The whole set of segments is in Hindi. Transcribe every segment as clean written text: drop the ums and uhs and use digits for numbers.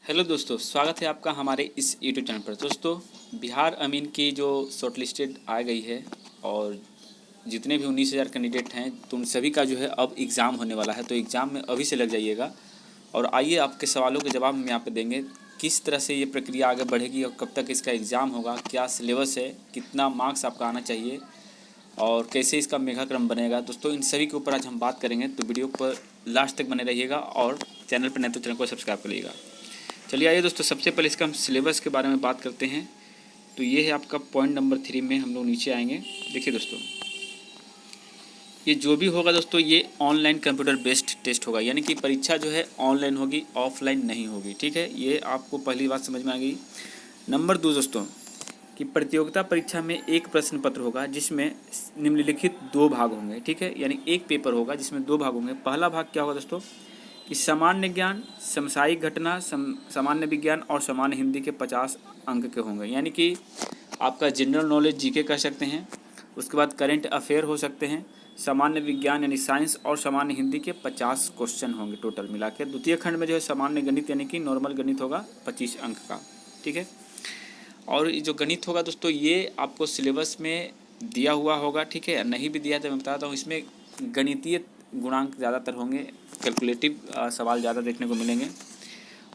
हेलो दोस्तों, स्वागत है आपका हमारे इस यूट्यूब चैनल पर। दोस्तों, बिहार अमीन की जो शॉर्टलिस्टेड आ गई है और जितने भी 19,000 कैंडिडेट हैं तो उन सभी का जो है अब एग्ज़ाम होने वाला है। तो एग्ज़ाम में अभी से लग जाइएगा और आइए आपके सवालों के जवाब हम यहाँ पे देंगे। किस तरह से ये प्रक्रिया आगे बढ़ेगी और कब तक इसका एग्ज़ाम होगा, क्या सिलेबस है, कितना मार्क्स आपका आना चाहिए और कैसे इसका मेघाक्रम बनेगा। दोस्तों, इन सभी के ऊपर आज हम बात करेंगे, तो वीडियो पर लास्ट तक बने रहिएगा और चैनल पर नहीं तो चैनल को सब्सक्राइब करिएगा। चलिए आइए दोस्तों, सबसे पहले इसका हम सिलेबस के बारे में बात करते हैं। तो ये है आपका पॉइंट नंबर 3 में हम लोग नीचे आएंगे। देखिए दोस्तों, ये जो भी होगा दोस्तों, ये ऑनलाइन कंप्यूटर बेस्ड टेस्ट होगा, यानी कि परीक्षा जो है ऑनलाइन होगी, ऑफलाइन नहीं होगी। ठीक है, ये आपको पहली बात समझ में आ गई। नंबर 2 दोस्तों, कि प्रतियोगिता परीक्षा में एक प्रश्न पत्र होगा जिसमें निम्नलिखित 2 भाग होंगे। ठीक है, यानी एक पेपर होगा जिसमें 2 भाग होंगे। पहला भाग क्या होगा दोस्तों, कि सामान्य ज्ञान, समसामयिक घटना, सामान्य विज्ञान और सामान्य हिंदी के 50 अंक के होंगे। यानी कि आपका जनरल नॉलेज जीके कह सकते हैं, उसके बाद करंट अफेयर हो सकते हैं, सामान्य विज्ञान यानी साइंस और सामान्य हिंदी के 50 क्वेश्चन होंगे टोटल मिला के। द्वितीय खंड में जो है सामान्य गणित यानी कि नॉर्मल गणित होगा 25 अंक का। ठीक है, और ये जो गणित होगा दोस्तों, ये आपको सिलेबस में दिया हुआ होगा। ठीक है, नहीं भी दिया तो मैं बताता हूँ, इसमें गणितीय गुणांक ज़्यादातर होंगे, कैलकुलेटिव सवाल ज़्यादा देखने को मिलेंगे।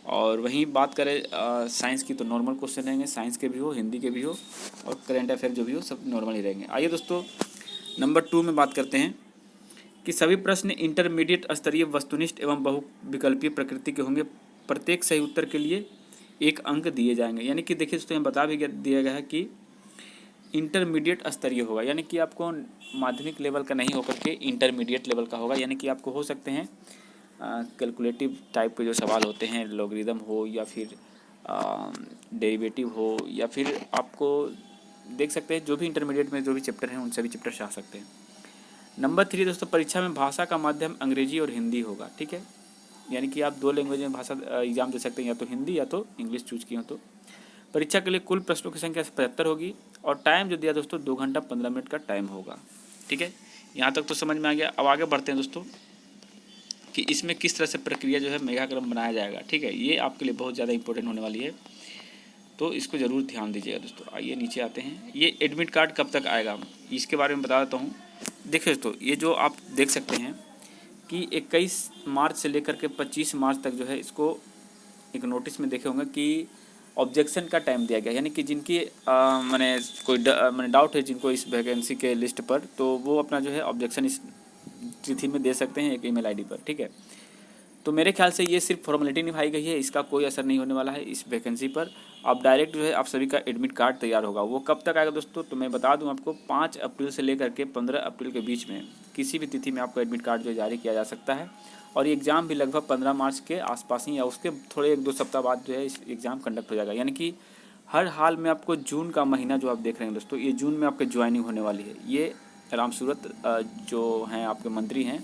और वहीं बात करें साइंस की, तो नॉर्मल क्वेश्चन रहेंगे, साइंस के भी हो, हिंदी के भी हो और करंट अफेयर जो भी हो, सब नॉर्मल ही रहेंगे। आइए दोस्तों, नंबर 2 में बात करते हैं कि सभी प्रश्न इंटरमीडिएट स्तरीय वस्तुनिष्ठ एवं बहुविकल्पीय प्रकृति के होंगे। प्रत्येक सही उत्तर के लिए 1 अंक दिए जाएंगे। यानी कि देखिए दोस्तों, यहाँ बता भी दिया गया है कि इंटरमीडिएट स्तरीय होगा, यानी कि आपको माध्यमिक लेवल का नहीं होकर के इंटरमीडिएट लेवल का होगा। यानी कि आपको हो सकते हैं कैलकुलेटिव टाइप के जो सवाल होते हैं, लॉगरिदम हो या फिर डेरिवेटिव हो, या फिर आपको देख सकते हैं जो भी इंटरमीडिएट में जो भी चैप्टर हैं उन सभी चैप्टर से आ सकते हैं। नंबर 3 दोस्तों, परीक्षा में भाषा का माध्यम अंग्रेजी और हिंदी होगा। ठीक है, यानी कि आप 2 लैंग्वेज में भाषा एग्जाम दे सकते हैं, या तो हिंदी या तो इंग्लिश चूज की हो। तो परीक्षा के लिए कुल प्रश्नों की संख्या 75 होगी और टाइम जो दिया दोस्तों 2 घंटा 15 मिनट का टाइम होगा। ठीक है, यहाँ तक तो समझ में आ गया। अब आगे बढ़ते हैं दोस्तों कि इसमें किस तरह से प्रक्रिया जो है मेघाक्रम बनाया जाएगा। ठीक है, ये आपके लिए बहुत ज़्यादा इंपॉर्टेंट होने वाली है, तो इसको ज़रूर ध्यान दीजिएगा दोस्तों। आइए नीचे आते हैं, ये एडमिट कार्ड कब तक आएगा इसके बारे में बता देता हूँ। देखिए दोस्तों, ये जो आप देख सकते हैं कि 21 मार्च से लेकर के 25 मार्च तक जो है, इसको एक नोटिस में देखे होंगे कि ऑब्जेक्शन का टाइम दिया गया। यानी कि जिनकी मैंने कोई मैंने डाउट है जिनको इस वैकेंसी के लिस्ट पर, तो वो अपना जो है ऑब्जेक्शन इस तिथि में दे सकते हैं एक ईमेल आईडी पर। ठीक है, तो मेरे ख्याल से ये सिर्फ फॉर्मेलिटी निभाई गई है, इसका कोई असर नहीं होने वाला है इस वैकेंसी पर। अब डायरेक्ट जो है आप सभी का एडमिट कार्ड तैयार होगा। वो कब तक आएगा दोस्तों, तो मैं बता दूं आपको, 5 अप्रैल से लेकर के 15 अप्रैल के बीच में किसी भी तिथि में आपको एडमिट कार्ड जो है जारी किया जा सकता है। और ये एग्ज़ाम भी लगभग 15 मार्च के आसपास ही या उसके थोड़े 1-2 सप्ताह बाद जो है इस एग्ज़ाम कंडक्ट हो जाएगा। यानी कि हर हाल में आपको जून का महीना जो आप देख रहे हैं दोस्तों, ये जून में आपकी ज्वाइनिंग होने वाली है। ये राम सूरत जो हैं आपके मंत्री हैं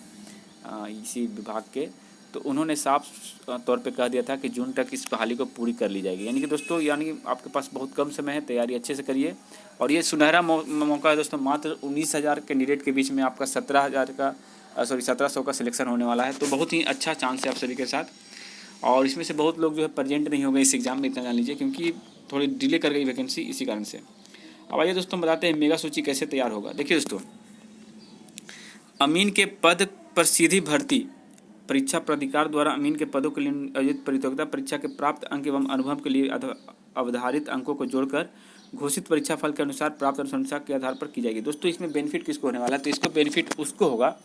इसी विभाग के, तो उन्होंने साफ तौर पे कह दिया था कि जून तक इस बहाली को पूरी कर ली जाएगी। यानी कि दोस्तों, यानी कि आपके पास बहुत कम समय है, तैयारी अच्छे से करिए। और ये सुनहरा मौका है दोस्तों, मात्र 19,000 कैंडिडेट के बीच में आपका 1700 का सिलेक्शन होने वाला है। तो बहुत ही अच्छा चांस है आप सभी के साथ। और इसमें से बहुत लोग जो है प्रेजेंट नहीं हो गए इस एग्ज़ाम में, इतना जान लीजिए, क्योंकि थोड़ी डिले कर गई वैकेंसी इसी कारण से। अब आइए दोस्तों, बताते हैं मेगा सूची कैसे तैयार होगा। देखिए दोस्तों, अमीन के पद पर सीधी भर्ती परीक्षा प्राधिकार द्वारा अमीन के पदों के लिए आयोजित प्रतियोगिता परीक्षा के प्राप्त अंक एवं अनुभव के लिए अवधारित अंकों को जोड़कर घोषित परीक्षा फल के अनुसार प्राप्त अनुशंसा के आधार पर की जाएगी। दोस्तों, इसमें बेनिफिट किसको होने वाला है, तो इसको बेनिफिट उसको होगा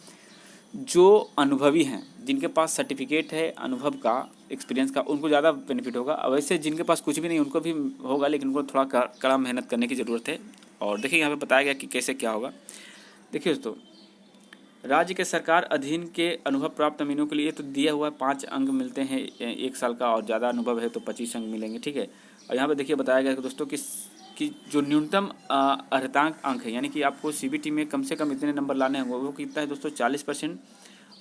जो अनुभवी हैं, जिनके पास सर्टिफिकेट है अनुभव का, एक्सपीरियंस का, उनको ज़्यादा बेनिफिट होगा। वैसे जिनके पास कुछ भी नहीं उनको भी होगा, लेकिन उनको थोड़ा कड़ा मेहनत करने की ज़रूरत है। और देखिए यहाँ पे बताया गया कि कैसे क्या होगा। देखिए दोस्तों, राज्य के सरकार अधीन के अनुभव प्राप्त अमीनों के लिए तो दिया हुआ 5 अंक मिलते हैं 1 साल का, और ज़्यादा अनुभव है तो 25 अंक मिलेंगे। ठीक है, और यहाँ पे देखिए बताया गया है दोस्तों कि जो न्यूनतम अर्हतांक अंक है, यानी कि आपको सीबीटी में कम से कम इतने नंबर लाने होंगे, वो कितना है दोस्तों, 40%।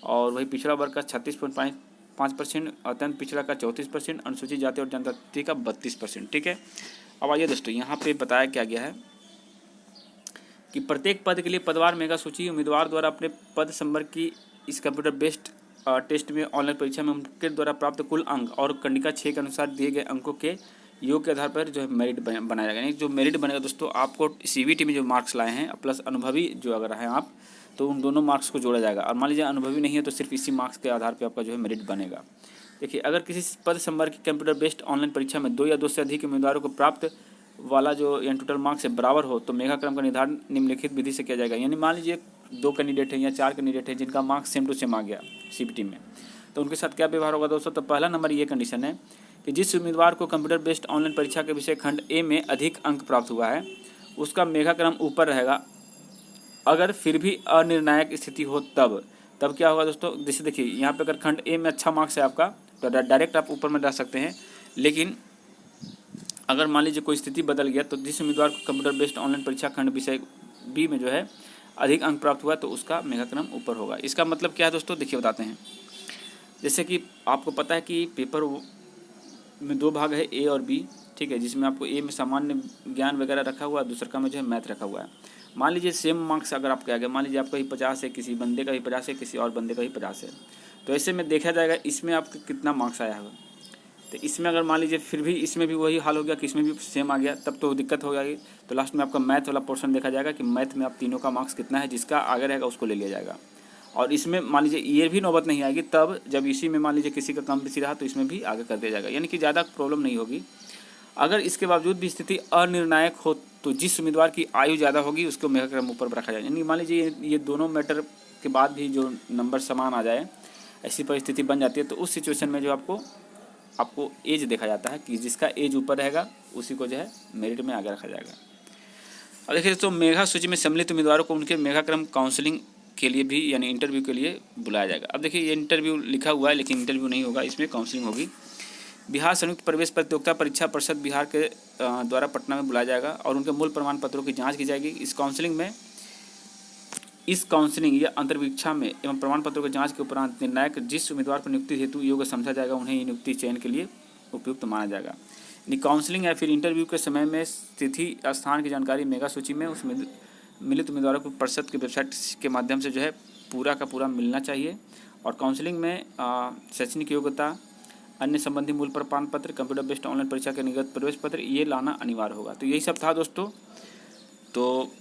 और वही पिछड़ा वर्ग का 36.5%, अत्यंत पिछड़ा का 34%, अनुसूचित जाति और जनजाति का 32%। ठीक है, अब आइए दोस्तों, यहाँ पे बताया क्या गया है कि प्रत्येक पद के लिए पदवार मेगा सूची उम्मीदवार द्वारा अपने पद संवर्ग की इस कंप्यूटर बेस्ड टेस्ट में ऑनलाइन परीक्षा में उनके द्वारा प्राप्त कुल अंक और कंडिका 6 के अनुसार दिए गए अंकों के योग के आधार पर जो है मेरिट बनाया जाएगा। यानी जो मेरिट बनेगा दोस्तों, आपको CBT में जो मार्क्स लाए हैं प्लस अनुभवी जो अगर हैं आप, तो उन दोनों मार्क्स को जोड़ा जाएगा। और मान लीजिए अनुभवी नहीं है तो सिर्फ इसी मार्क्स के आधार पर आपका जो है मेरिट बनेगा। देखिए, अगर किसी पद संवर्ग की कंप्यूटर बेस्ड ऑनलाइन परीक्षा में 2 या 2 से अधिक उम्मीदवारों को प्राप्त वाला जो टोटल मार्क्स है बराबर हो तो मेघाक्रम का निर्धारण निम्नलिखित विधि से किया जाएगा। यानी मान लीजिए 2 कैंडिडेट हैं या 4 कैंडिडेट हैं जिनका मार्क्स सेम टू सेम आ गया CBT में, तो उनके साथ क्या व्यवहार होगा दोस्तों? तो पहला नंबर ये कंडीशन है कि जिस उम्मीदवार को कंप्यूटर बेस्ड ऑनलाइन परीक्षा के विषय खंड ए में अधिक अंक प्राप्त हुआ है उसका मेघाक्रम ऊपर रहेगा। अगर फिर भी अनिर्णायक स्थिति हो तब क्या होगा दोस्तों? जैसे देखिए, यहाँ पे अगर खंड ए में अच्छा मार्क्स है आपका तो डायरेक्ट आप ऊपर में जा सकते हैं। लेकिन अगर मान लीजिए कोई स्थिति बदल गया तो जिस उम्मीदवार को कंप्यूटर बेस्ड ऑनलाइन परीक्षा खंड विषय बी में जो है अधिक अंक प्राप्त हुआ तो उसका मेघाक्रम ऊपर होगा। इसका मतलब क्या है दोस्तों? देखिए बताते हैं। जैसे कि आपको पता है कि पेपर में 2 भाग है, A और B, ठीक है, जिसमें आपको A में सामान्य ज्ञान वगैरह रखा हुआ है, दूसरा में जो है मैथ रखा हुआ है। मान लीजिए सेम मार्क्स अगर आपके आ गया, मान लीजिए आपका ही 50 है, किसी बंदे का भी 50 है, किसी और बंदे का भी 50 है, तो ऐसे में देखा जाएगा इसमें आपका कितना मार्क्स आया होगा। तो इसमें अगर मान लीजिए फिर भी इसमें भी वही हाल हो गया कि इसमें भी सेम आ गया, तब तो दिक्कत हो जाएगी। तो लास्ट में आपका मैथ वाला पोर्शन देखा जाएगा कि मैथ में आप तीनों का मार्क्स कितना है, जिसका आगे रहेगा उसको ले लिया जाएगा। और इसमें मान लीजिए ये भी नौबत नहीं आएगी तब जब इसी में मान लीजिए किसी का कम बेसी रहा तो इसमें भी आगे कर दिया जाएगा, यानी कि ज़्यादा प्रॉब्लम नहीं होगी। अगर इसके बावजूद भी स्थिति अनिर्णायक हो तो जिस उम्मीदवार की आयु ज़्यादा होगी उसको मेघाक्रम ऊपर रखा जाए। यानी मान लीजिए ये दोनों मैटर के बाद भी जो नंबर समान आ जाए, ऐसी परिस्थिति बन जाती है, तो उस सिचुएशन में जो आपको एज देखा जाता है कि जिसका एज ऊपर रहेगा उसी को जो है मेरिट में आगे रखा जाएगा। और देखिए दोस्तों, मेधा सूची में सम्मिलित उम्मीदवारों को उनके मेघाक्रम काउंसलिंग के लिए भी यानी इंटरव्यू के लिए बुलाया जाएगा। अब देखिए ये इंटरव्यू लिखा हुआ है लेकिन इंटरव्यू नहीं होगा, इसमें काउंसलिंग होगी। बिहार संयुक्त प्रवेश प्रतियोगिता परीक्षा परिषद बिहार के द्वारा पटना में बुलाया जाएगा और उनके मूल प्रमाण पत्रों की जाँच की जाएगी। इस काउंसलिंग या अंतर्वीक्षा में एवं प्रमाण पत्रों की जांच के उपरांत निर्णायक जिस उम्मीदवार को नियुक्ति हेतु योग्य समझा जाएगा उन्हें ही नियुक्ति चयन के लिए उपयुक्त माना जाएगा। यानी काउंसलिंग या फिर इंटरव्यू के समय में तिथि स्थान की जानकारी मेगा सूची में उस मिलित उम्मीदवारों को परिषद की वेबसाइट के माध्यम से जो है पूरा का पूरा मिलना चाहिए। और काउंसलिंग में शैक्षणिक योग्यता, अन्य संबंधी मूल प्रमाण पत्र, कंप्यूटर बेस्ड ऑनलाइन परीक्षा के निर्गत प्रवेश पत्र ये लाना अनिवार्य होगा। तो यही सब था दोस्तों। तो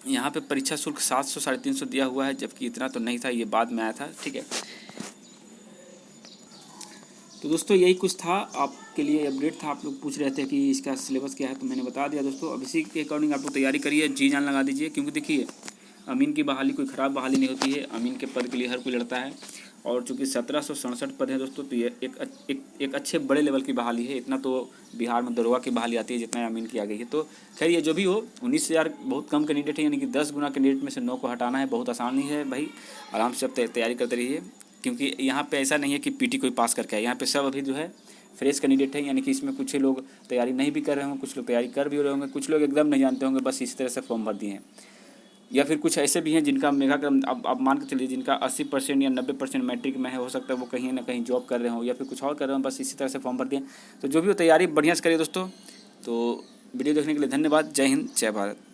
यहाँ पे परीक्षा शुल्क 700 350 दिया हुआ है, जबकि इतना तो नहीं था, ये बाद में आया था, ठीक है। तो दोस्तों यही कुछ था आपके लिए अपडेट था। आप लोग पूछ रहे थे कि इसका सिलेबस क्या है, तो मैंने बता दिया दोस्तों। अब इसी के अकॉर्डिंग आप लोग तैयारी करिए, जी जान लगा दीजिए, क्योंकि देखिए अमीन की बहाली कोई ख़राब बहाली नहीं होती है। अमीन के पद के लिए हर कोई लड़ता है और चूँकि 1767 पद है दोस्तों, तो ये एक अच्छे बड़े लेवल की बहाली है। इतना तो बिहार में दरोगा की बहाली आती है जितना अमीन की आ गई है। तो खैर ये जो भी हो, 19,000 बहुत कम कैंडिडेट है, यानी कि 10 गुना कैंडिडेट में से 9 को हटाना है, बहुत आसानी है भाई। आराम से अब तैयारी करते रहिए, क्योंकि यहाँ पे ऐसा नहीं है कि पीटी कोई पास करके आए। यहाँ पे सब अभी जो है फ्रेश कैंडिडेट है, यानी कि इसमें कुछ लोग तैयारी नहीं भी कर रहे होंगे, कुछ लोग तैयारी कर भी रहे होंगे, कुछ लोग एकदम नहीं जानते होंगे, बस इसी तरह से फॉर्म भर दिए हैं। या फिर कुछ ऐसे भी हैं जिनका मेघाक्रम अब मान के चलिए जिनका 80% या 90% मैट्रिक में है, हो सकता है वो कहीं ना कहीं जॉब कर रहे हो या फिर कुछ और कर रहे हो, बस इसी तरह से फॉर्म भर दिए। तो जो भी हो तैयारी बढ़िया से करिए दोस्तों। तो वीडियो देखने के लिए धन्यवाद। जय हिंद, जय भारत।